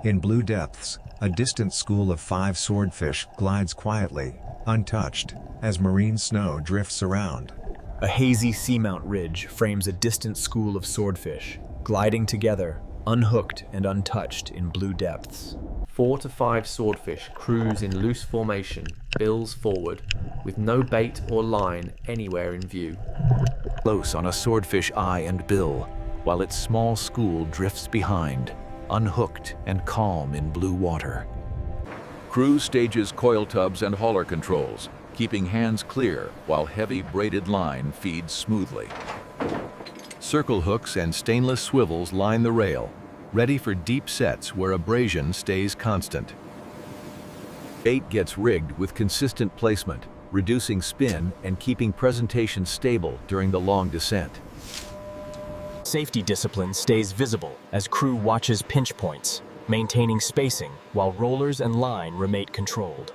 In blue depths, a distant school of 5 swordfish glides quietly, untouched, as marine snow drifts around. A hazy seamount ridge frames a distant school of swordfish, gliding together, unhooked and untouched in blue depths. 4 to 5 swordfish cruise in loose formation, bills forward, with no bait or line anywhere in view. Close on a swordfish eye and bill, while its small school drifts behind, unhooked and calm in blue water. Crew stages coil tubs and hauler controls, keeping hands clear while heavy braided line feeds smoothly. Circle hooks and stainless swivels line the rail, ready for deep sets where abrasion stays constant. Bait gets rigged with consistent placement, reducing spin and keeping presentation stable during the long descent. Safety discipline stays visible as crew watches pinch points, maintaining spacing while rollers and line remain controlled.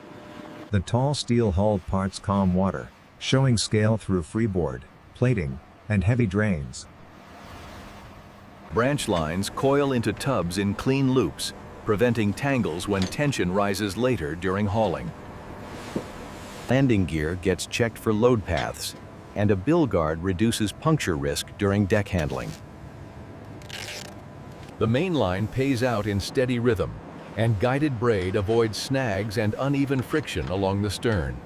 The tall steel-hulled parts calm water, showing scale through freeboard, plating, and heavy drains. Branch lines coil into tubs in clean loops, preventing tangles when tension rises later during hauling. Landing gear gets checked for load paths, and a bill guard reduces puncture risk during deck handling. The main line pays out in steady rhythm, and guided braid avoids snags and uneven friction along the stern.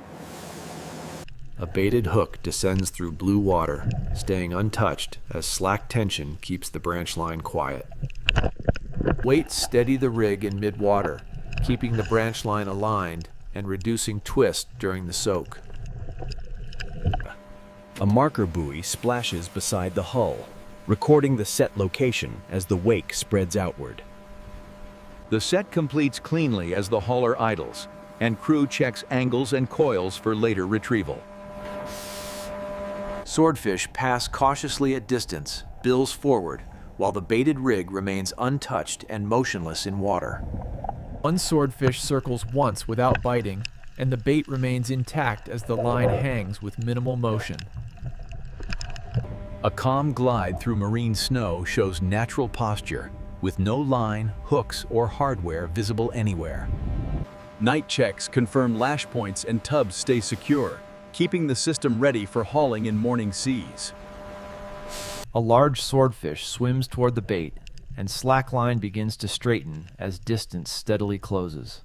A baited hook descends through blue water, staying untouched as slack tension keeps the branch line quiet. Weights steady the rig in mid-water, keeping the branch line aligned and reducing twist during the soak. A marker buoy splashes beside the hull, recording the set location as the wake spreads outward. The set completes cleanly as the hauler idles, and crew checks angles and coils for later retrieval. Swordfish pass cautiously at distance, bills forward, while the baited rig remains untouched and motionless in water. One swordfish circles once without biting, and the bait remains intact as the line hangs with minimal motion. A calm glide through marine snow shows natural posture, with no line, hooks, or hardware visible anywhere. Night checks confirm lash points and tubs stay secure, keeping the system ready for hauling in morning seas. A large swordfish swims toward the bait, and slack line begins to straighten as distance steadily closes.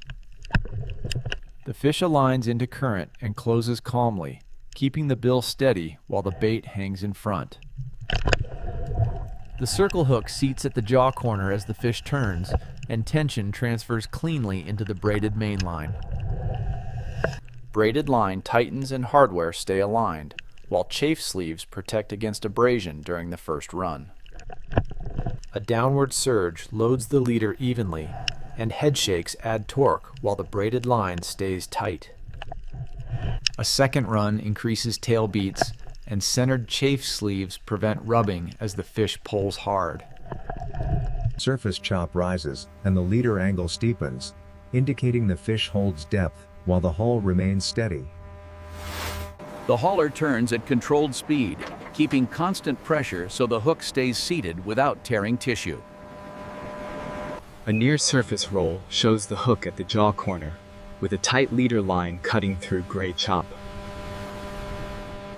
The fish aligns into current and closes calmly, keeping the bill steady while the bait hangs in front. The circle hook seats at the jaw corner as the fish turns, and tension transfers cleanly into the braided main line. Braided line tightens and hardware stay aligned, while chafe sleeves protect against abrasion during the first run. A downward surge loads the leader evenly, and head shakes add torque while the braided line stays tight. A second run increases tail beats, and centered chafe sleeves prevent rubbing as the fish pulls hard. Surface chop rises, and the leader angle steepens, indicating the fish holds depth, while the hull remains steady. The hauler turns at controlled speed, keeping constant pressure so the hook stays seated without tearing tissue. A near-surface roll shows the hook at the jaw corner, with a tight leader line cutting through gray chop.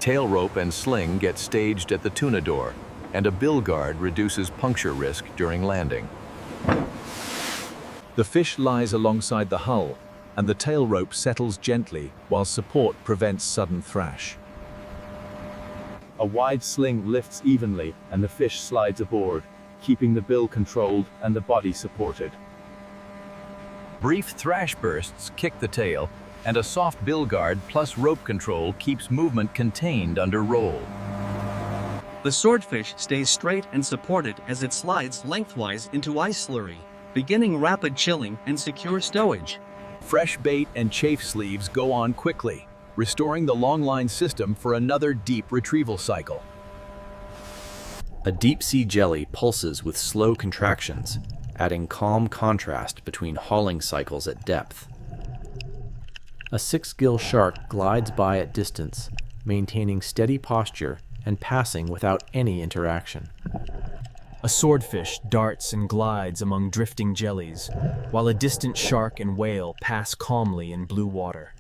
Tail rope and sling get staged at the tuna door, and a bill guard reduces puncture risk during landing. The fish lies alongside the hull, and the tail rope settles gently while support prevents sudden thrash. A wide sling lifts evenly and the fish slides aboard, keeping the bill controlled and the body supported. Brief thrash bursts kick the tail, and a soft bill guard plus rope control keeps movement contained under roll. The swordfish stays straight and supported as it slides lengthwise into ice slurry, beginning rapid chilling and secure stowage. Fresh bait and chafe sleeves go on quickly, restoring the Longline system for another deep retrieval cycle. A deep-sea jelly pulses with slow contractions, adding calm contrast between hauling cycles at depth. A 6-gill shark glides by at distance, maintaining steady posture and passing without any interaction. A swordfish darts and glides among drifting jellies, while a distant shark and whale pass calmly in blue water.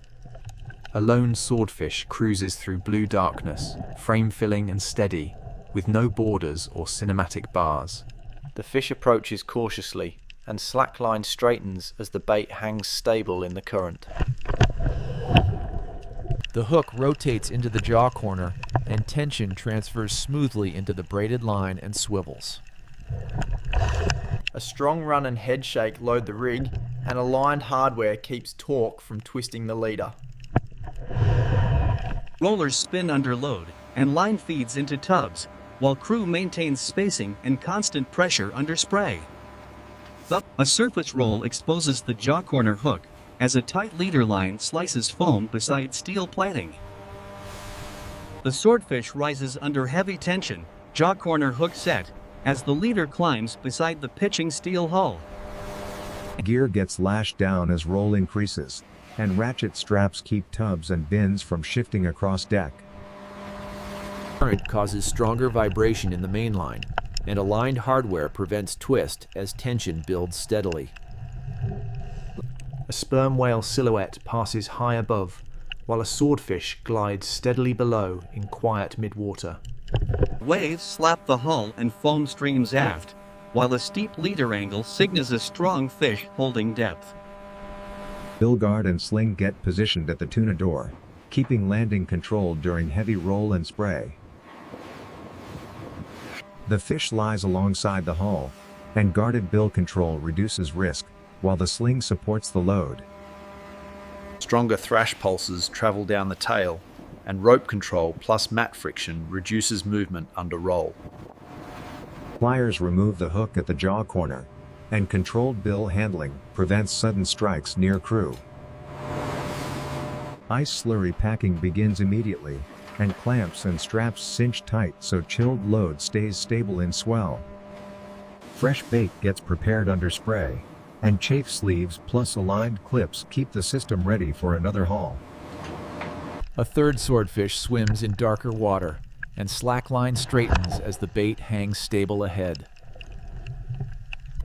A lone swordfish cruises through blue darkness, frame-filling and steady, with no borders or cinematic bars. The fish approaches cautiously, and slackline straightens as the bait hangs stable in the current. The hook rotates into the jaw corner, and tension transfers smoothly into the braided line and swivels. A strong run and head shake load the rig, and aligned hardware keeps torque from twisting the leader. Rollers spin under load, and line feeds into tubs, while crew maintains spacing and constant pressure under spray. A surface roll exposes the jaw corner hook, as a tight leader line slices foam beside steel plating. The swordfish rises under heavy tension, jaw corner hook set, as the leader climbs beside the pitching steel hull. Gear gets lashed down as roll increases, and ratchet straps keep tubs and bins from shifting across deck. Current causes stronger vibration in the mainline, and aligned hardware prevents twist as tension builds steadily. A sperm whale silhouette passes high above, while a swordfish glides steadily below in quiet midwater. Waves slap the hull and foam streams aft, while a steep leader angle signals a strong fish holding depth. Bill guard and sling get positioned at the tuna door, keeping landing controlled during heavy roll and spray. The fish lies alongside the hull, and guarded bill control reduces risk, while the sling supports the load. Stronger thrash pulses travel down the tail, and rope control plus mat friction reduces movement under roll. Pliers remove the hook at the jaw corner, and controlled bill handling prevents sudden strikes near crew. Ice slurry packing begins immediately, and clamps and straps cinch tight so chilled load stays stable in swell. Fresh bait gets prepared under spray, and chafe sleeves plus aligned clips keep the system ready for another haul. A third swordfish swims in darker water, and slackline straightens as the bait hangs stable ahead.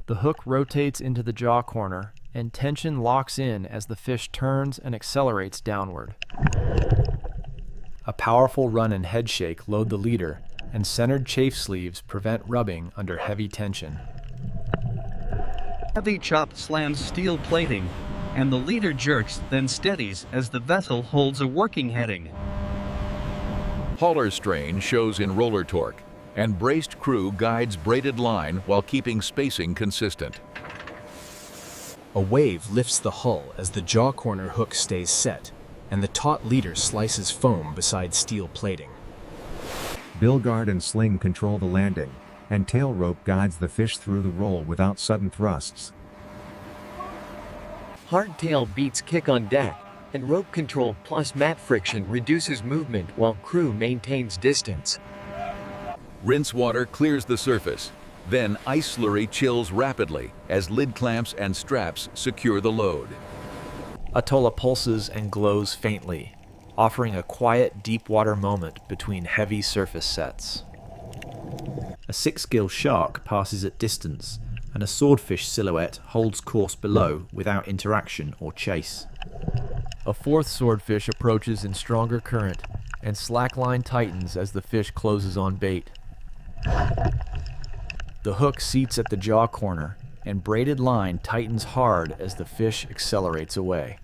The hook rotates into the jaw corner, and tension locks in as the fish turns and accelerates downward. A powerful run and head shake load the leader, and centered chafe sleeves prevent rubbing under heavy tension. Heavy chop slams steel plating, and the leader jerks then steadies as the vessel holds a working heading. Hauler strain shows in roller torque, and braced crew guides braided line while keeping spacing consistent. A wave lifts the hull as the jaw corner hook stays set, and the taut leader slices foam beside steel plating. Bill guard and sling control the landing, and tail rope guides the fish through the roll without sudden thrusts. Hardtail beats kick on deck, and rope control plus mat friction reduces movement while crew maintains distance. Rinse water clears the surface. Then ice slurry chills rapidly as lid clamps and straps secure the load. Atolla pulses and glows faintly, offering a quiet deep water moment between heavy surface sets. A 6-gill shark passes at distance, and a swordfish silhouette holds course below without interaction or chase. A fourth swordfish approaches in stronger current, and slackline tightens as the fish closes on bait. The hook seats at the jaw corner, and braided line tightens hard as the fish accelerates away.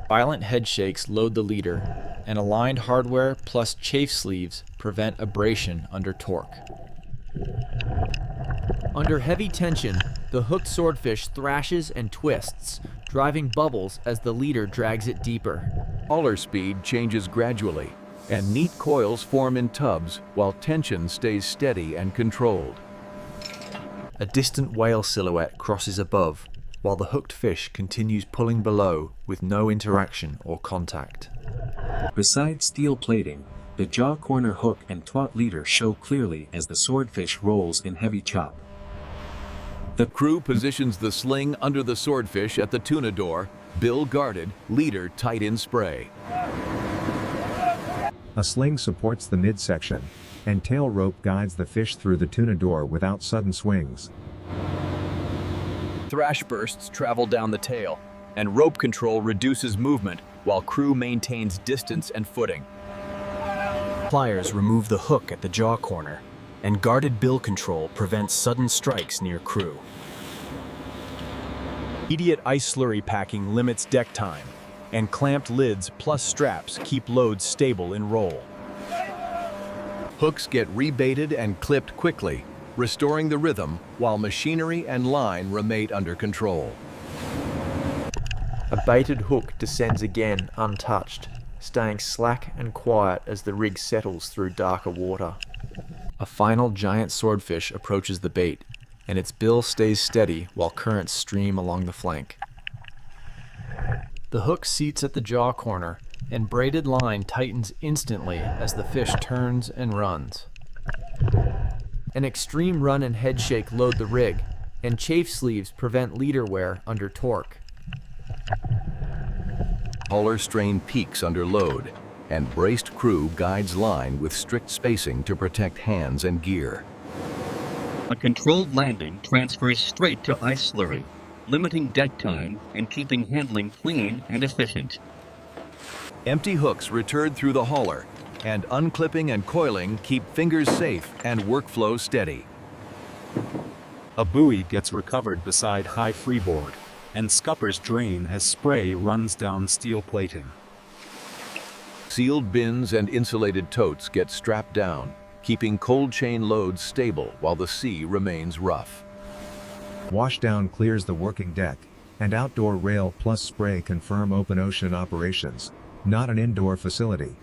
Violent head shakes load the leader, and aligned hardware plus chafe sleeves prevent abrasion under torque. Under heavy tension, the hooked swordfish thrashes and twists, driving bubbles as the leader drags it deeper. Hauler speed changes gradually, and neat coils form in tubs while tension stays steady and controlled. A distant whale silhouette crosses above, while the hooked fish continues pulling below with no interaction or contact. Beside steel plating, the jaw corner hook and taut leader show clearly as the swordfish rolls in heavy chop. The crew positions the sling under the swordfish at the tuna door, bill guarded, leader tight in spray. A sling supports the midsection, and tail rope guides the fish through the tuna door without sudden swings. Thrash bursts travel down the tail, and rope control reduces movement while crew maintains distance and footing. Pliers remove the hook at the jaw corner, and guarded bill control prevents sudden strikes near crew. Immediate ice slurry packing limits deck time, and clamped lids plus straps keep loads stable in roll. Hooks get rebaited and clipped quickly, restoring the rhythm while machinery and line remain under control. A baited hook descends again untouched, staying slack and quiet as the rig settles through darker water. A final giant swordfish approaches the bait, and its bill stays steady while currents stream along the flank. The hook seats at the jaw corner, and braided line tightens instantly as the fish turns and runs. An extreme run and head shake load the rig, and chafe sleeves prevent leader wear under torque. Hauler strain peaks under load, and braced crew guides line with strict spacing to protect hands and gear. A controlled landing transfers straight to ice slurry, limiting deck time and keeping handling clean and efficient. Empty hooks return through the hauler, and unclipping and coiling keep fingers safe and workflow steady. A buoy gets recovered beside high freeboard, and scuppers drain as spray runs down steel plating. Sealed bins and insulated totes get strapped down, keeping cold chain loads stable while the sea remains rough. Washdown clears the working deck, and outdoor rail plus spray confirm open ocean operations, not an indoor facility.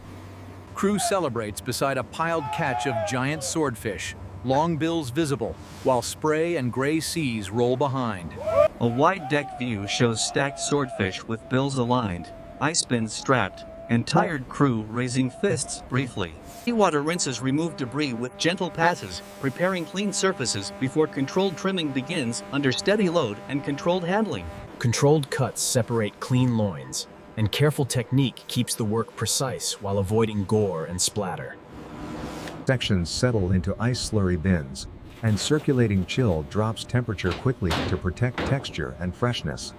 Crew celebrates beside a piled catch of giant swordfish, long bills visible, while spray and gray seas roll behind. A wide deck view shows stacked swordfish with bills aligned, ice bins strapped, and tired crew raising fists briefly. Seawater rinses remove debris with gentle passes, preparing clean surfaces before controlled trimming begins under steady load and controlled handling. Controlled cuts separate clean loins, and careful technique keeps the work precise while avoiding gore and splatter. Sections settle into ice slurry bins, and circulating chill drops temperature quickly to protect texture and freshness.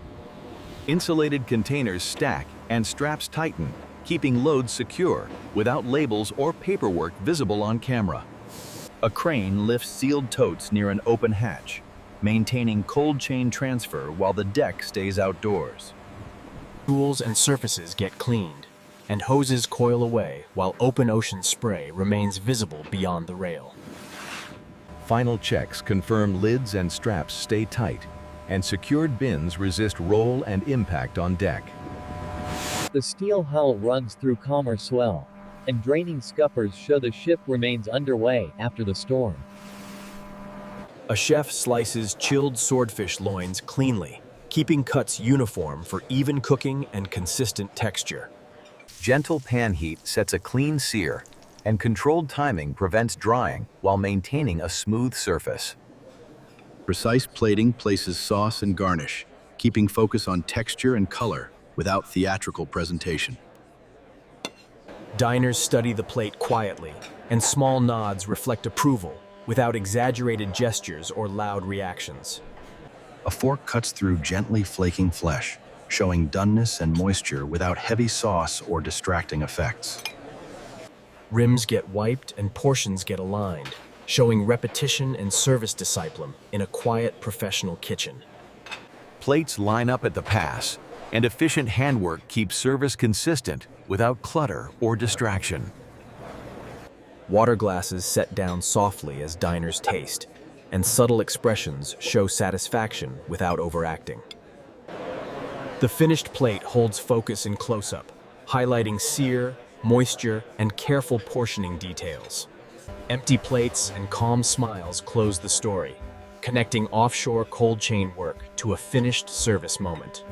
Insulated containers stack and straps tighten, keeping loads secure without labels or paperwork visible on camera. A crane lifts sealed totes near an open hatch, maintaining cold chain transfer while the deck stays outdoors. Tools and surfaces get cleaned, and hoses coil away while open ocean spray remains visible beyond the rail. Final checks confirm lids and straps stay tight, and secured bins resist roll and impact on deck. The steel hull runs through calmer swell, and draining scuppers show the ship remains underway after the storm. A chef slices chilled swordfish loins cleanly, keeping cuts uniform for even cooking and consistent texture. Gentle pan heat sets a clean sear, and controlled timing prevents drying while maintaining a smooth surface. Precise plating places sauce and garnish, keeping focus on texture and color without theatrical presentation. Diners study the plate quietly, and small nods reflect approval without exaggerated gestures or loud reactions. A fork cuts through gently flaking flesh, showing doneness and moisture without heavy sauce or distracting effects. Rims get wiped and portions get aligned, showing repetition and service discipline in a quiet professional kitchen. Plates line up at the pass, and efficient handwork keeps service consistent without clutter or distraction. Water glasses set down softly as diners taste, and subtle expressions show satisfaction without overacting. The finished plate holds focus in close-up, highlighting sear, moisture, and careful portioning details. Empty plates and calm smiles close the story, connecting offshore cold chain work to a finished service moment.